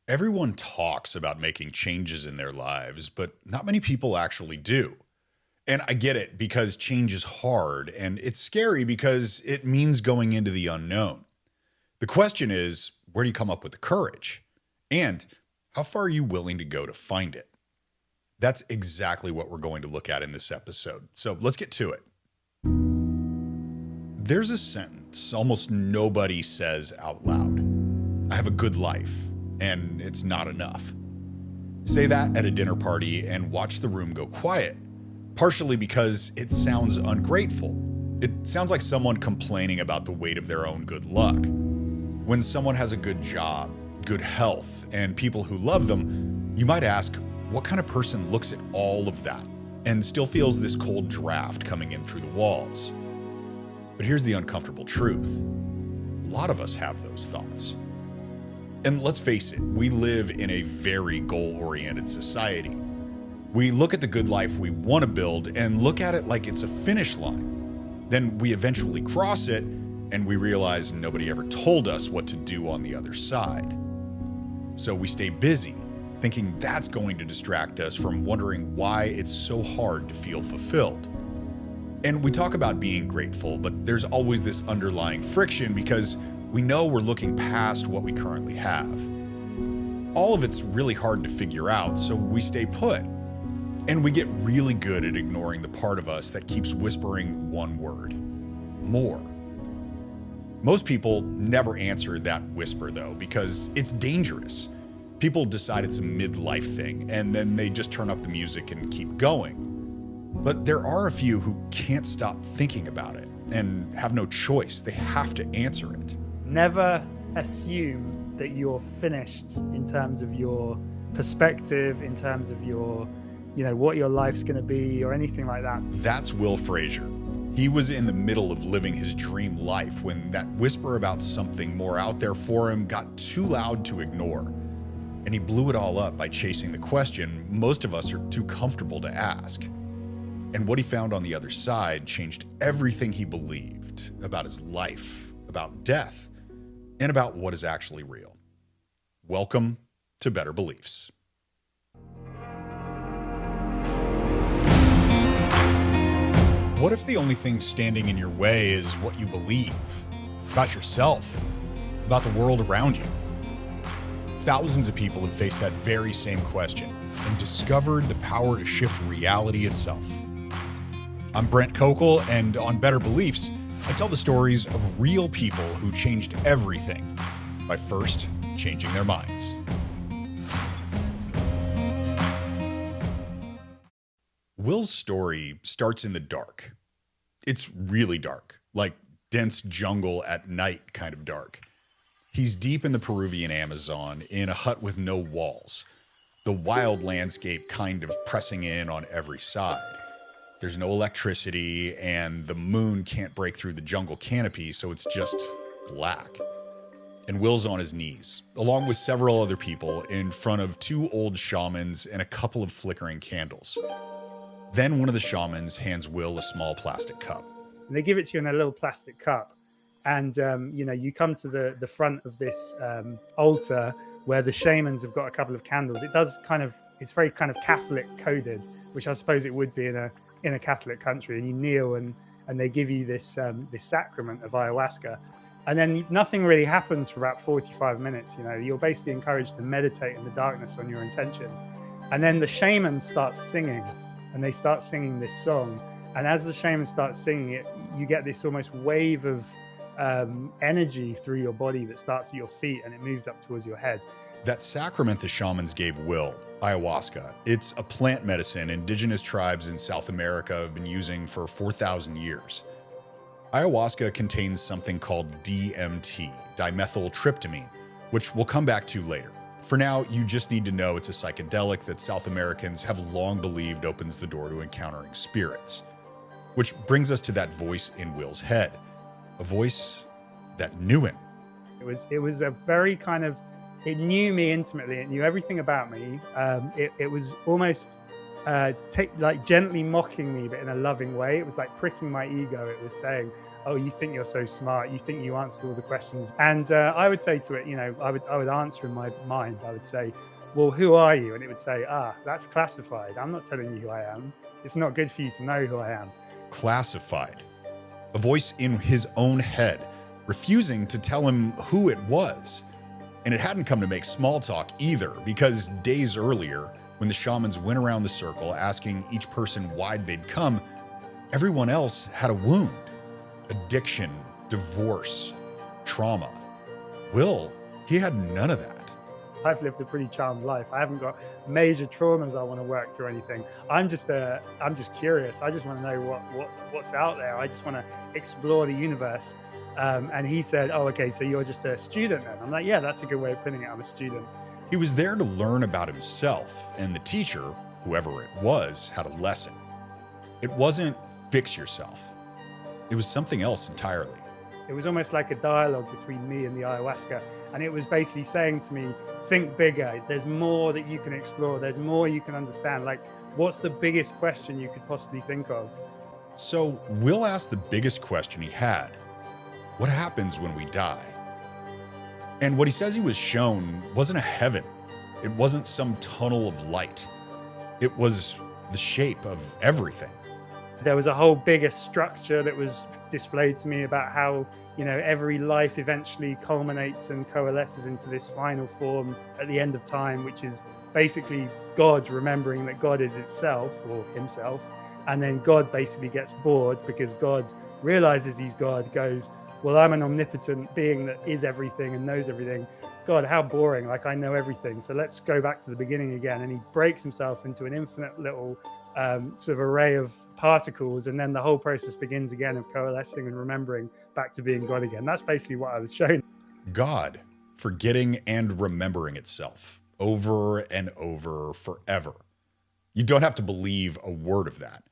Everyone talks about making changes in their lives, but not many people actually do. And I get it because change is hard and it's scary because it means going into the unknown. The question is, where do you come up with the courage? And how far are you willing to go to find it? That's exactly what we're going to look at in this episode. So let's get to it. There's a sentence almost nobody says out loud. I have a good life, and it's not enough. Say that at a dinner party and watch the room go quiet, partially because it sounds ungrateful. It sounds like someone complaining about the weight of their own good luck. When someone has a good job, good health, and people who love them, you might ask, what kind of person looks at all of that and still feels this cold draft coming in through the walls? But here's the uncomfortable truth. A lot of us have those thoughts. And let's face it, we live in a very goal-oriented society. We look at the good life we want to build and look at it like it's a finish line. Then we eventually cross it and we realize nobody ever told us what to do on the other side. So we stay busy, thinking that's going to distract us from wondering why it's so hard to feel fulfilled. And we talk about being grateful, but there's always this underlying friction because we know we're looking past what we currently have. All of it's really hard to figure out, so we stay put. And we get really good at ignoring the part of us that keeps whispering one word: more. Most people never answer that whisper though, because it's dangerous. People decide it's a midlife thing, and then they just turn up the music and keep going. But there are a few who can't stop thinking about it and have no choice. They have to answer it. Never assume that you're finished in terms of your perspective, in terms of your, what your life's going to be or anything like that. That's Will Frazier. He was in the middle of living his dream life when that whisper about something more out there for him got too loud to ignore. And he blew it all up by chasing the question most of us are too comfortable to ask. And what he found on the other side changed everything he believed about his life, about death, and about what is actually real. Welcome to Better Beliefs. What if the only thing standing in your way is what you believe about yourself, about the world around you? Thousands of people have faced that very same question and discovered the power to shift reality itself. I'm Brent Kokel, and on Better Beliefs, I tell the stories of real people who changed everything by first changing their minds. Will's story starts in the dark. It's really dark, like dense jungle at night kind of dark. He's deep in the Peruvian Amazon in a hut with no walls, the wild landscape kind of pressing in on every side. There's no electricity, and the moon can't break through the jungle canopy, so it's just black. And Will's on his knees, along with several other people, in front of two old shamans and a couple of flickering candles. Then one of the shamans hands Will a small plastic cup. And they give it to you in a little plastic cup. And, you come to the front of this altar where the shamans have got a couple of candles. It's very kind of Catholic coded, which I suppose it would be in a Catholic country. And you kneel and they give you this sacrament of ayahuasca. And then nothing really happens for about 45 minutes. You're basically encouraged to meditate in the darkness on your intention. And then the shaman starts singing, and they start singing this song. And as the shaman starts singing it, you get this almost wave of energy through your body that starts at your feet and it moves up towards your head. That sacrament the shamans gave Will, ayahuasca, it's a plant medicine indigenous tribes in South America have been using for 4,000 years. Ayahuasca contains something called DMT, dimethyltryptamine, which we'll come back to later. For now, you just need to know it's a psychedelic that South Americans have long believed opens the door to encountering spirits. Which brings us to that voice in Will's head, a voice that knew him. It was a very kind of, it knew me intimately. It knew everything about me. It was almost like gently mocking me, but in a loving way. It was like pricking my ego. It was saying, oh, you think you're so smart, you think you answered all the questions. And I would say to it, I would answer in my mind, I would say, well, who are you? And it would say, that's classified. I'm not telling you who I am. It's not good for you to know who I am. Classified. A voice in his own head, refusing to tell him who it was. And it hadn't come to make small talk either, because days earlier, when the shamans went around the circle asking each person why they'd come, everyone else had a wound. Addiction, divorce, trauma. Will, he had none of that. I've lived a pretty charmed life. I haven't got major traumas I want to work through anything. I'm just curious. I just want to know what's out there. I just want to explore the universe. And he said, oh, okay, so you're just a student then? I'm like, yeah, that's a good way of putting it. I'm a student. He was there to learn about himself, and the teacher, whoever it was, had a lesson. It wasn't fix yourself. It was something else entirely. It was almost like a dialogue between me and the ayahuasca. And it was basically saying to me, think bigger. There's more that you can explore. There's more you can understand. Like, what's the biggest question you could possibly think of? So Will asked the biggest question he had. What happens when we die? And what he says he was shown wasn't a heaven. It wasn't some tunnel of light. It was the shape of everything. There was a whole bigger structure that was displayed to me about how, every life eventually culminates and coalesces into this final form at the end of time, which is basically God remembering that God is itself or himself. And then God basically gets bored because God realizes he's God, goes, well, I'm an omnipotent being that is everything and knows everything. God, how boring. Like, I know everything. So let's go back to the beginning again. And he breaks himself into an infinite little sort of array of particles. And then the whole process begins again of coalescing and remembering back to being God again. That's basically what I was shown. God forgetting and remembering itself over and over forever. You don't have to believe a word of that.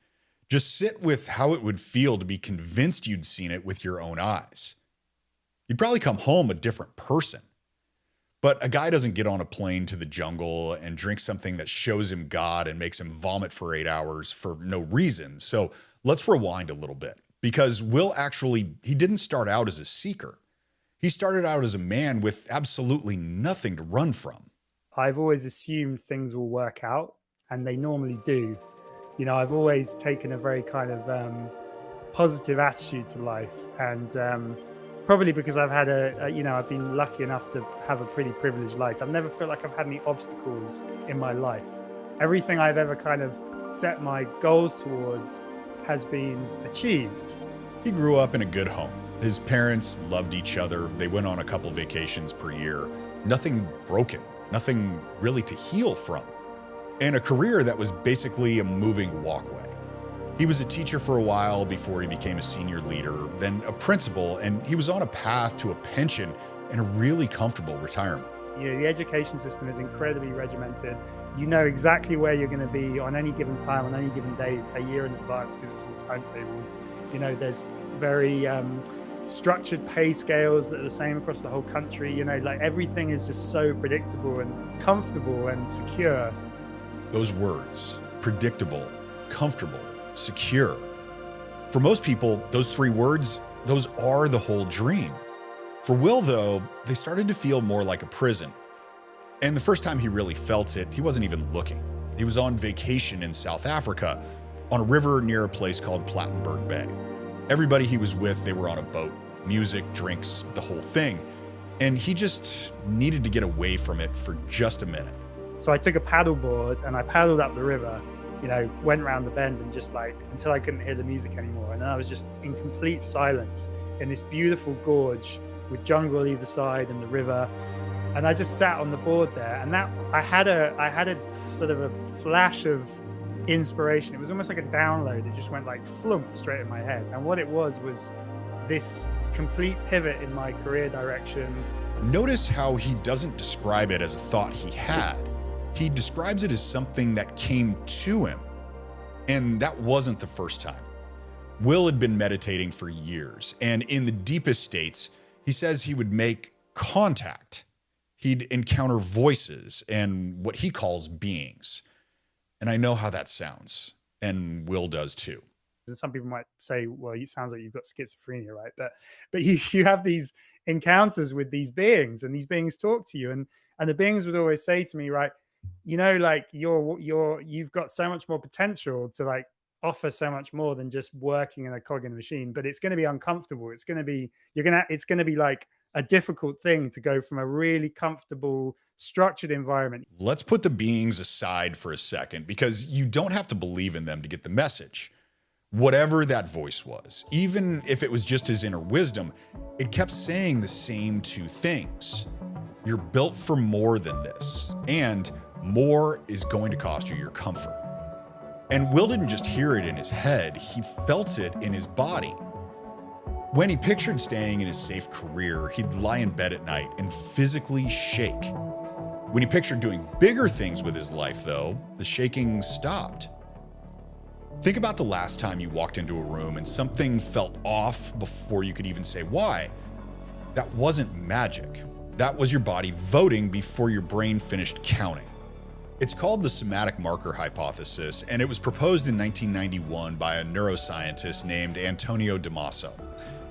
Just sit with how it would feel to be convinced you'd seen it with your own eyes. You'd probably come home a different person. But a guy doesn't get on a plane to the jungle and drink something that shows him God and makes him vomit for 8 hours for no reason. So let's rewind a little bit, because Will he didn't start out as a seeker. He started out as a man with absolutely nothing to run from. I've always assumed things will work out, and they normally do. I've always taken a very kind of positive attitude to life, and probably because I've had I've been lucky enough to have a pretty privileged life. I've never felt like I've had any obstacles in my life. Everything I've ever kind of set my goals towards has been achieved. He grew up in a good home. His parents loved each other. They went on a couple vacations per year. Nothing broken, nothing really to heal from. And a career that was basically a moving walkway. He was a teacher for a while before he became a senior leader, then a principal, and he was on a path to a pension and a really comfortable retirement. The education system is incredibly regimented. You know exactly where you're going to be on any given time, on any given day, a year in advance, because it's all timetabled. There's very structured pay scales that are the same across the whole country. Like, everything is just so predictable and comfortable and secure. Those words, predictable, comfortable, secure. For most people, those three words, those are the whole dream. For Will, though, they started to feel more like a prison. And the first time he really felt it, he wasn't even looking. He was on vacation in South Africa, on a river near a place called Plattenberg Bay. Everybody he was with, they were on a boat. Music, drinks, the whole thing. And he just needed to get away from it for just a minute. So I took a paddleboard and I paddled up the river, went around the bend and just until I couldn't hear the music anymore. And then I was just in complete silence in this beautiful gorge with jungle either side and the river. And I just sat on the board there, and that I had a sort of a flash of inspiration. It was almost like a download. It just went like flump straight in my head. And what it was this complete pivot in my career direction. Notice how he doesn't describe it as a thought he had. He describes it as something that came to him. And that wasn't the first time. Will had been meditating for years, and in the deepest states, he says he would make contact. He'd encounter voices and what he calls beings. And I know how that sounds, and Will does too. And some people might say, well, it sounds like you've got schizophrenia, right? But you have these encounters with these beings, and these beings talk to you, and the beings would always say to me, right, like you've got so much more potential to like offer so much more than just working in a cog in a machine, but it's going to be uncomfortable. It's going to be it's going to be like a difficult thing to go from a really comfortable, structured environment. Let's put the beings aside for a second, because you don't have to believe in them to get the message. Whatever that voice was, even if it was just his inner wisdom, it kept saying the same two things. You're built for more than this, and more is going to cost you your comfort. And Will didn't just hear it in his head, he felt it in his body. When he pictured staying in his safe career, he'd lie in bed at night and physically shake. When he pictured doing bigger things with his life, though, the shaking stopped. Think about the last time you walked into a room and something felt off before you could even say why. That wasn't magic. That was your body voting before your brain finished counting. It's called the Somatic Marker Hypothesis, and it was proposed in 1991 by a neuroscientist named Antonio Damaso.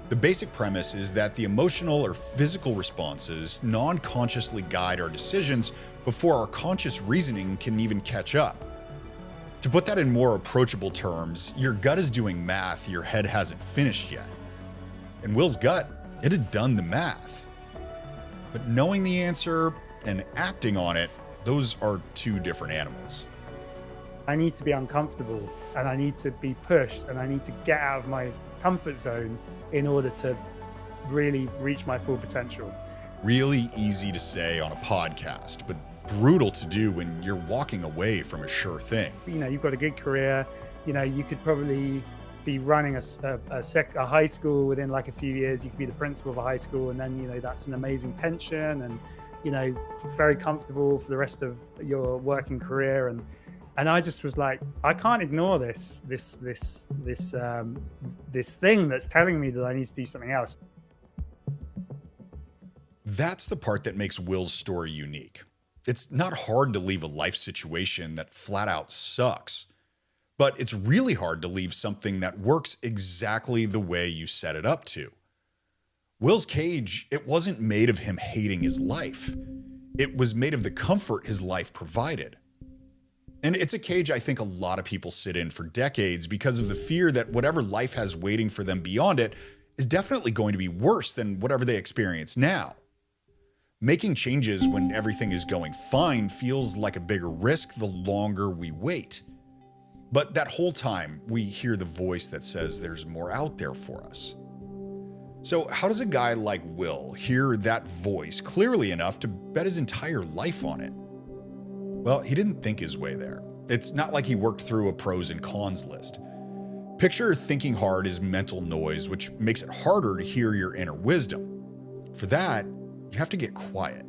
The basic premise is that the emotional or physical responses non-consciously guide our decisions before our conscious reasoning can even catch up. To put that in more approachable terms, your gut is doing math your head hasn't finished yet. In Will's gut, it had done the math. But knowing the answer and acting on it, those are two different animals. I need to be uncomfortable, and I need to be pushed, and I need to get out of my comfort zone in order to really reach my full potential. Really easy to say on a podcast, but brutal to do when you're walking away from a sure thing. You've got a good career. You could probably be running a high school within like a few years. You could be the principal of a high school, and then that's an amazing pension, and very comfortable for the rest of your working career. And I just was like, I can't ignore this thing that's telling me that I need to do something else. That's the part that makes Will's story unique. It's not hard to leave a life situation that flat out sucks, but it's really hard to leave something that works exactly the way you set it up to. Will's cage, it wasn't made of him hating his life. It was made of the comfort his life provided. And it's a cage I think a lot of people sit in for decades because of the fear that whatever life has waiting for them beyond it is definitely going to be worse than whatever they experience now. Making changes when everything is going fine feels like a bigger risk the longer we wait. But that whole time, we hear the voice that says there's more out there for us. So how does a guy like Will hear that voice clearly enough to bet his entire life on it? Well, he didn't think his way there. It's not like he worked through a pros and cons list. Picture thinking hard is mental noise, which makes it harder to hear your inner wisdom. For that, you have to get quiet.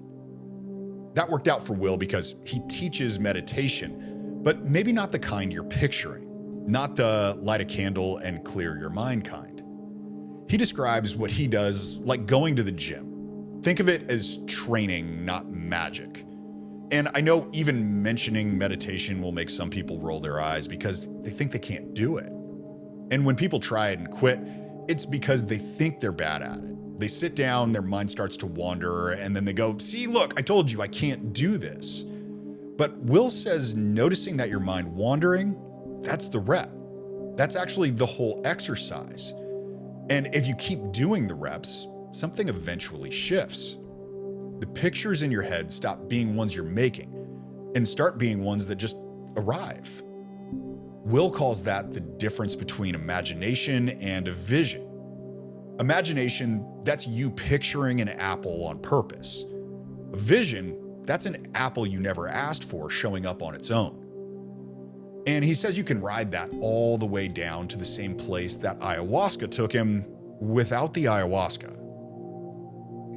That worked out for Will because he teaches meditation, but maybe not the kind you're picturing, not the light a candle and clear your mind kind. He describes what he does like going to the gym. Think of it as training, not magic. And I know even mentioning meditation will make some people roll their eyes because they think they can't do it. And when people try it and quit, it's because they think they're bad at it. They sit down, their mind starts to wander, and then they go, see, look, I told you I can't do this. But Will says noticing that your mind wandering, that's the rep. That's actually the whole exercise. And if you keep doing the reps, something eventually shifts. The pictures in your head stop being ones you're making and start being ones that just arrive. Will calls that the difference between imagination and a vision. Imagination, that's you picturing an apple on purpose. A vision, that's an apple you never asked for showing up on its own. And he says you can ride that all the way down to the same place that ayahuasca took him without the ayahuasca.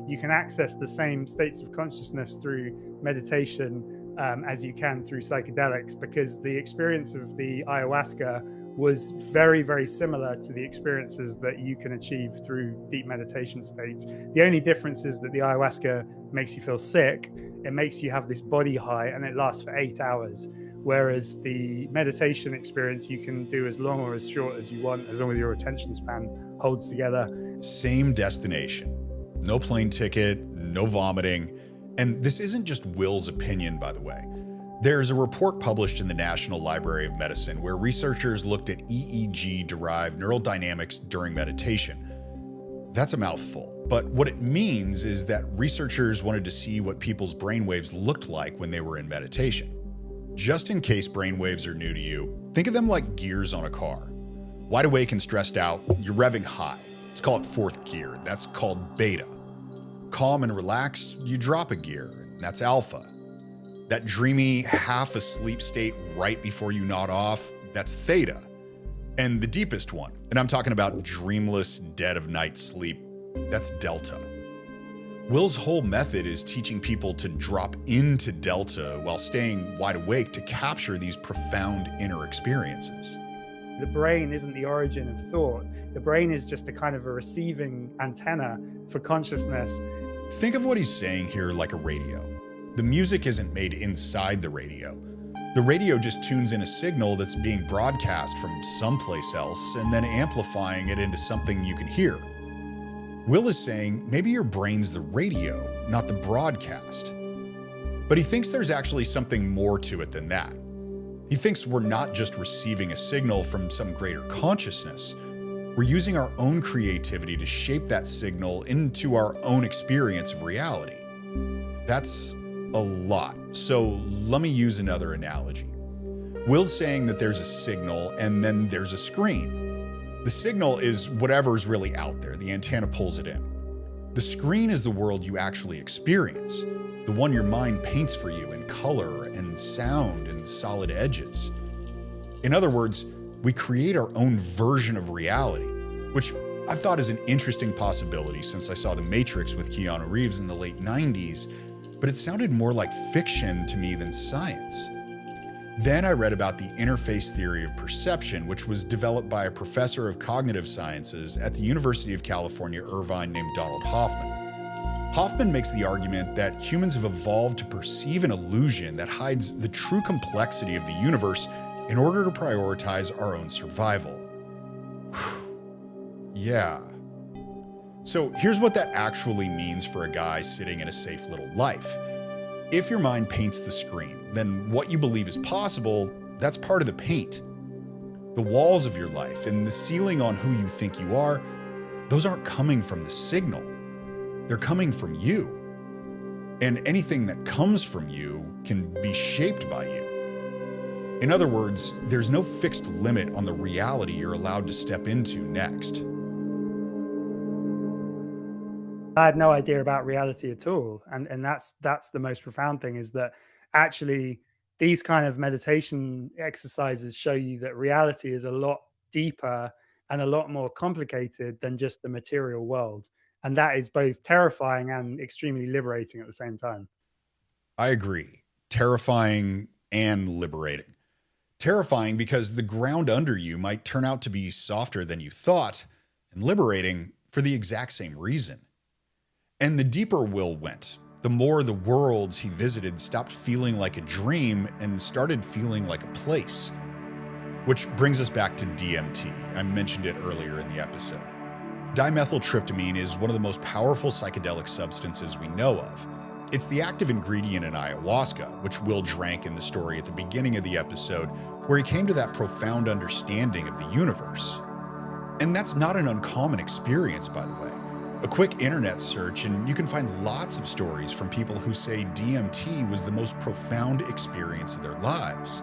You can access the same states of consciousness through meditation as you can through psychedelics, because the experience of the ayahuasca was very, very similar to the experiences that you can achieve through deep meditation states. The only difference is that the ayahuasca makes you feel sick, it makes you have this body high, and it lasts for 8 hours. whereas the meditation experience you can do as long or as short as you want, as long as your attention span holds together. Same destination. No plane ticket, no vomiting. And this isn't just Will's opinion, by the way. There's a report published in the National Library of Medicine where researchers looked at EEG-derived neural dynamics during meditation. That's a mouthful, but what it means is that researchers wanted to see what people's brainwaves looked like when they were in meditation. Just in case brainwaves are new to you, think of them like gears on a car. Wide awake and stressed out, you're revving high. Let's call it fourth gear. That's called beta. Calm and relaxed, you drop a gear. That's alpha. That dreamy, half-asleep state right before you nod off, that's theta. And the deepest one, and I'm talking about dreamless, dead-of-night sleep, that's delta. Will's whole method is teaching people to drop into delta while staying wide awake to capture these profound inner experiences. The brain isn't the origin of thought. The brain is just a kind of a receiving antenna for consciousness. Think of what he's saying here like a radio. The music isn't made inside the radio. The radio just tunes in a signal that's being broadcast from someplace else and then amplifying it into something you can hear. Will is saying maybe your brain's the radio, not the broadcast. But he thinks there's actually something more to it than that. He thinks we're not just receiving a signal from some greater consciousness. We're using our own creativity to shape that signal into our own experience of reality. That's a lot. So let me use another analogy. Will's saying that there's a signal and then there's a screen. The signal is whatever's really out there. The antenna pulls it in. The screen is the world you actually experience, the one your mind paints for you in color and sound and solid edges. In other words, we create our own version of reality, which I thought is an interesting possibility since I saw The Matrix with Keanu Reeves in the late 90s, but it sounded more like fiction to me than science. Then I read about the interface theory of perception, which was developed by a professor of cognitive sciences at the University of California, Irvine, named Donald Hoffman. Hoffman makes the argument that humans have evolved to perceive an illusion that hides the true complexity of the universe in order to prioritize our own survival. Yeah. So here's what that actually means for a guy sitting in a safe little life. If your mind paints the screen, then what you believe is possible, that's part of the paint. The walls of your life and the ceiling on who you think you are, those aren't coming from the signal. They're coming from you. And anything that comes from you can be shaped by you. In other words, there's no fixed limit on the reality you're allowed to step into next. I had no idea about reality at all. And that's the most profound thing, is that actually these kind of meditation exercises show you that reality is a lot deeper and a lot more complicated than just the material world. And that is both terrifying and extremely liberating at the same time. I agree. Terrifying and liberating. Terrifying because the ground under you might turn out to be softer than you thought, and liberating for the exact same reason. And the deeper Will went, the more the worlds he visited stopped feeling like a dream and started feeling like a place. Which brings us back to DMT. I mentioned it earlier in the episode. Dimethyltryptamine is one of the most powerful psychedelic substances we know of. It's the active ingredient in ayahuasca, which Will drank in the story at the beginning of the episode, where he came to that profound understanding of the universe. And that's not an uncommon experience, by the way. A quick internet search and you can find lots of stories from people who say DMT was the most profound experience of their lives.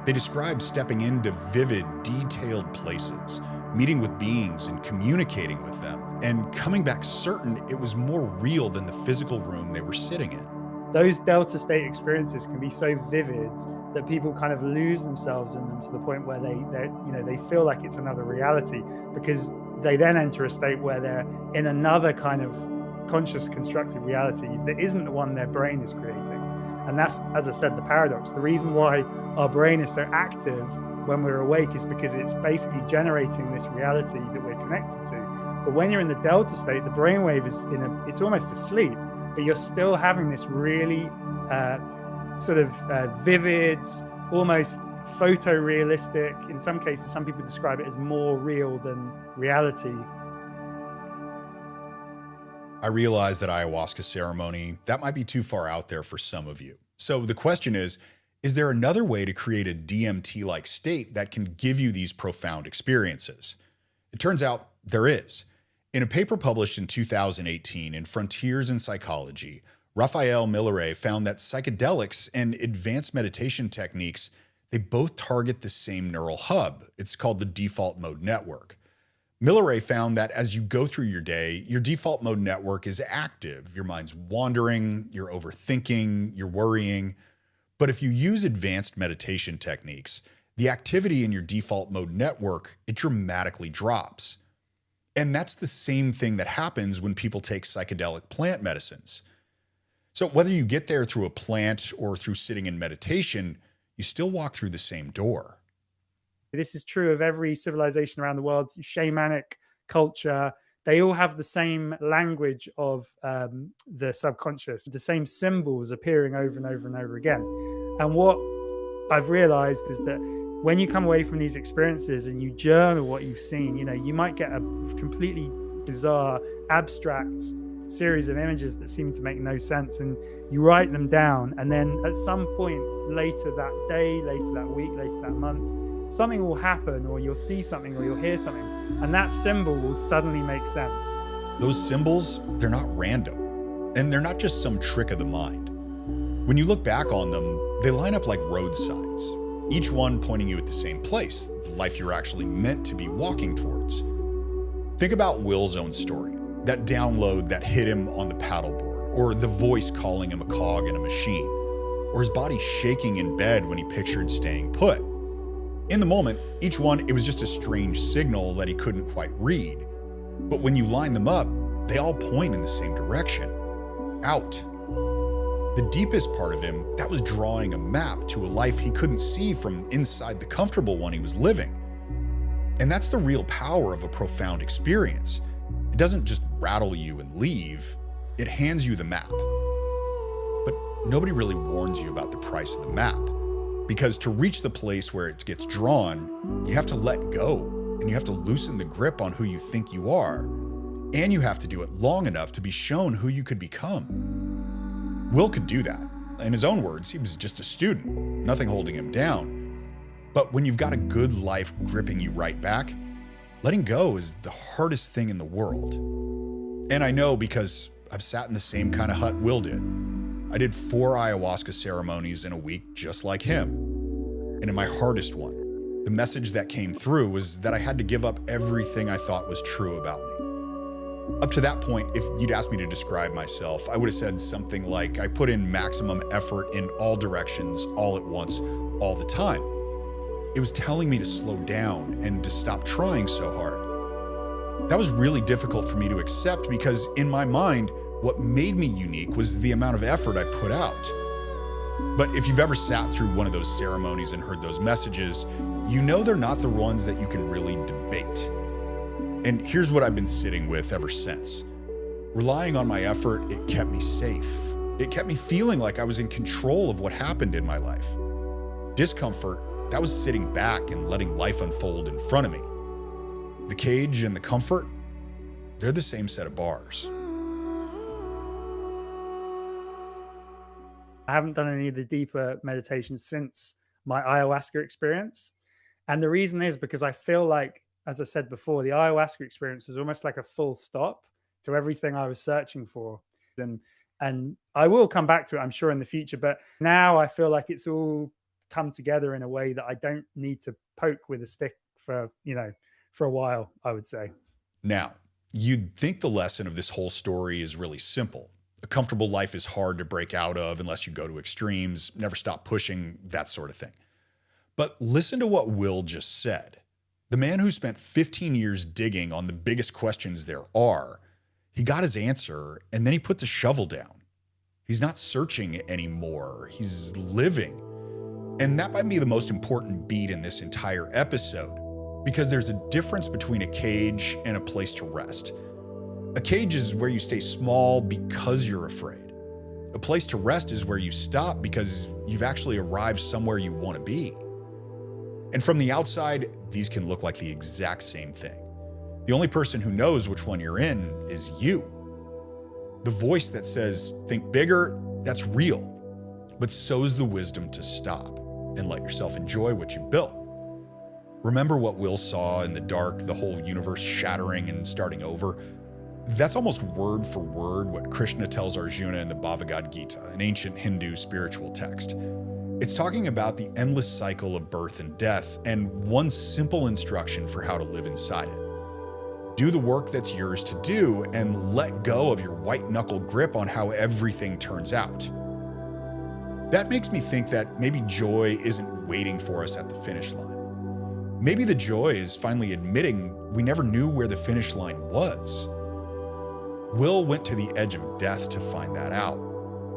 They describe stepping into vivid, detailed places, meeting with beings and communicating with them, and coming back certain it was more real than the physical room they were sitting in. Those delta state experiences can be so vivid that people kind of lose themselves in them to the point where they feel like it's another reality, because they then enter a state where they're in another kind of conscious constructed reality that isn't the one their brain is creating. And that's, as I said, the paradox. The reason why our brain is so active when we're awake is because it's basically generating this reality that we're connected to. But when you're in the delta state, the brainwave is it's almost asleep, but you're still having this really vivid, almost photorealistic. In some cases, some people describe it as more real than reality. I realize that ayahuasca ceremony, that might be too far out there for some of you. So the question is there another way to create a DMT-like state that can give you these profound experiences? It turns out there is. In a paper published in 2018 in Frontiers in Psychology, Raphael Milleray found that psychedelics and advanced meditation techniques, they both target the same neural hub. It's called the default mode network. Milleray found that as you go through your day, your default mode network is active. Your mind's wandering, you're overthinking, you're worrying. But if you use advanced meditation techniques, the activity in your default mode network, it dramatically drops. And that's the same thing that happens when people take psychedelic plant medicines. So whether you get there through a plant or through sitting in meditation, you still walk through the same door. This is true of every civilization around the world, shamanic culture. They all have the same language of the subconscious, the same symbols appearing over and over and over again. And what I've realized is that when you come away from these experiences and you journal what you've seen, you might get a completely bizarre, abstract series of images that seem to make no sense, and you write them down. And then at some point later that day, later that week, later that month, something will happen, or you'll see something, or you'll hear something, and that symbol will suddenly make sense. Those symbols, they're not random, and they're not just some trick of the mind. When you look back on them, they line up like road signs, each one pointing you at the same place, the life you're actually meant to be walking towards. Think about Will's own story, that download that hit him on the paddleboard, or the voice calling him a cog in a machine, or his body shaking in bed when he pictured staying put. In the moment, each one, it was just a strange signal that he couldn't quite read. But when you line them up, they all point in the same direction, out. The deepest part of him, that was drawing a map to a life he couldn't see from inside the comfortable one he was living. And that's the real power of a profound experience. It doesn't just rattle you and leave, it hands you the map. But nobody really warns you about the price of the map. Because to reach the place where it gets drawn, you have to let go, and you have to loosen the grip on who you think you are, and you have to do it long enough to be shown who you could become. Will could do that. In his own words, he was just a student, nothing holding him down. But when you've got a good life gripping you right back, letting go is the hardest thing in the world. And I know because I've sat in the same kind of hut Will did. I did 4 ayahuasca ceremonies in a week just like him. And in my hardest one, the message that came through was that I had to give up everything I thought was true about me. Up to that point, if you'd asked me to describe myself, I would have said something like I put in maximum effort in all directions, all at once, all the time. It was telling me to slow down and to stop trying so hard. That was really difficult for me to accept because in my mind, what made me unique was the amount of effort I put out. But if you've ever sat through one of those ceremonies and heard those messages, you know they're not the ones that you can really debate. And here's what I've been sitting with ever since. Relying on my effort, it kept me safe. It kept me feeling like I was in control of what happened in my life. Discomfort, that was sitting back and letting life unfold in front of me. The cage and the comfort, they're the same set of bars. I haven't done any of the deeper meditations since my ayahuasca experience. And the reason is because I feel like, as I said before, the ayahuasca experience was almost like a full stop to everything I was searching for. And I will come back to it, I'm sure, in the future. But now I feel like it's all come together in a way that I don't need to poke with a stick for a while, I would say. Now, you'd think the lesson of this whole story is really simple. A comfortable life is hard to break out of unless you go to extremes, never stop pushing, that sort of thing. But listen to what Will just said. The man who spent 15 years digging on the biggest questions there are, he got his answer and then he put the shovel down. He's not searching anymore, he's living. And that might be the most important beat in this entire episode, because there's a difference between a cage and a place to rest. A cage is where you stay small because you're afraid. A place to rest is where you stop because you've actually arrived somewhere you want to be. And from the outside, these can look like the exact same thing. The only person who knows which one you're in is you. The voice that says, think bigger, that's real. But so's the wisdom to stop and let yourself enjoy what you built. Remember what Will saw in the dark, the whole universe shattering and starting over? That's almost word for word what Krishna tells Arjuna in the Bhagavad Gita, an ancient Hindu spiritual text. It's talking about the endless cycle of birth and death and one simple instruction for how to live inside it. Do the work that's yours to do and let go of your white-knuckle grip on how everything turns out. That makes me think that maybe joy isn't waiting for us at the finish line. Maybe the joy is finally admitting we never knew where the finish line was. Will went to the edge of death to find that out,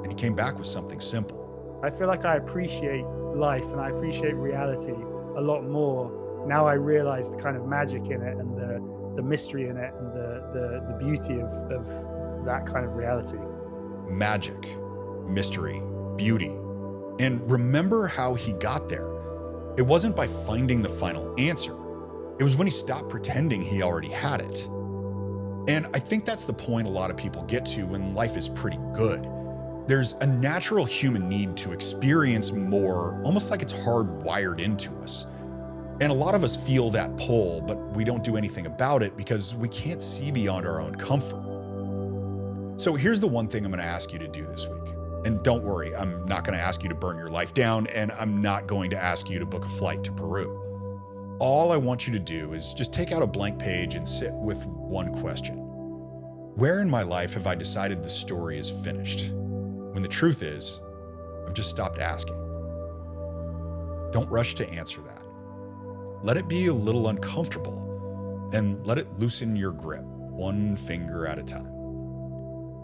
and he came back with something simple. I feel like I appreciate life and I appreciate reality a lot more. Now I realize the kind of magic in it and the mystery in it and the beauty of that kind of reality. Magic, mystery, beauty. And remember how he got there. It wasn't by finding the final answer. It was when he stopped pretending he already had it. And I think that's the point a lot of people get to when life is pretty good. There's a natural human need to experience more, almost like it's hardwired into us. And a lot of us feel that pull, but we don't do anything about it because we can't see beyond our own comfort. So here's the one thing I'm going to ask you to do this week. And don't worry, I'm not going to ask you to burn your life down, and I'm not going to ask you to book a flight to Peru. All I want you to do is just take out a blank page and sit with one question. Where in my life have I decided the story is finished? When the truth is, I've just stopped asking. Don't rush to answer that. Let it be a little uncomfortable and let it loosen your grip, one finger at a time.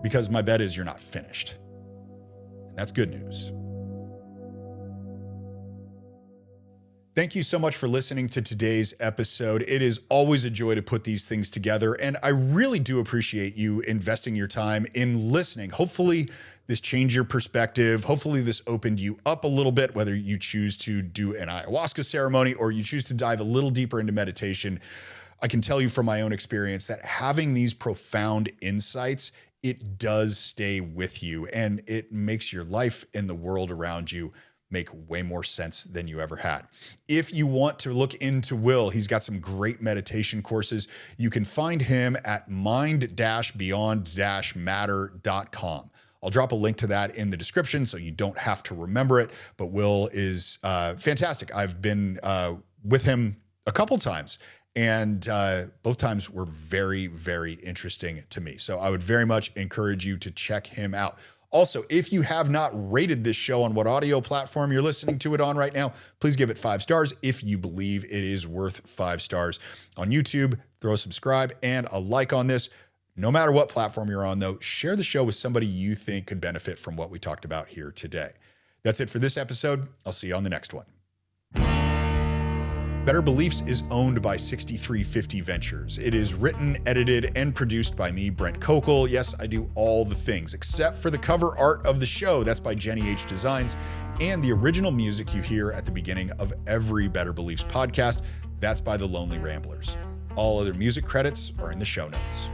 Because my bet is you're not finished. And that's good news. Thank you so much for listening to today's episode. It is always a joy to put these things together, and I really do appreciate you investing your time in listening. Hopefully this changed your perspective. Hopefully this opened you up a little bit, whether you choose to do an ayahuasca ceremony or you choose to dive a little deeper into meditation. I can tell you from my own experience that having these profound insights, it does stay with you, and it makes your life and the world around you make way more sense than you ever had. If you want to look into Will, he's got some great meditation courses. You can find him at mind-beyond-matter.com. I'll drop a link to that in the description so you don't have to remember it, but Will is fantastic. I've been with him a couple times, and both times were very, very interesting to me. So I would very much encourage you to check him out. Also, if you have not rated this show on what audio platform you're listening to it on right now, please give it 5 stars if you believe it is worth 5 stars. On YouTube, throw a subscribe and a like on this. No matter what platform you're on, though, share the show with somebody you think could benefit from what we talked about here today. That's it for this episode. I'll see you on the next one. Better Beliefs is owned by 6350 Ventures. It is written, edited, and produced by me, Brent Kokel. Yes, I do all the things, except for the cover art of the show. That's by Jenny H. Designs. And the original music you hear at the beginning of every Better Beliefs podcast, that's by the Lonely Ramblers. All other music credits are in the show notes.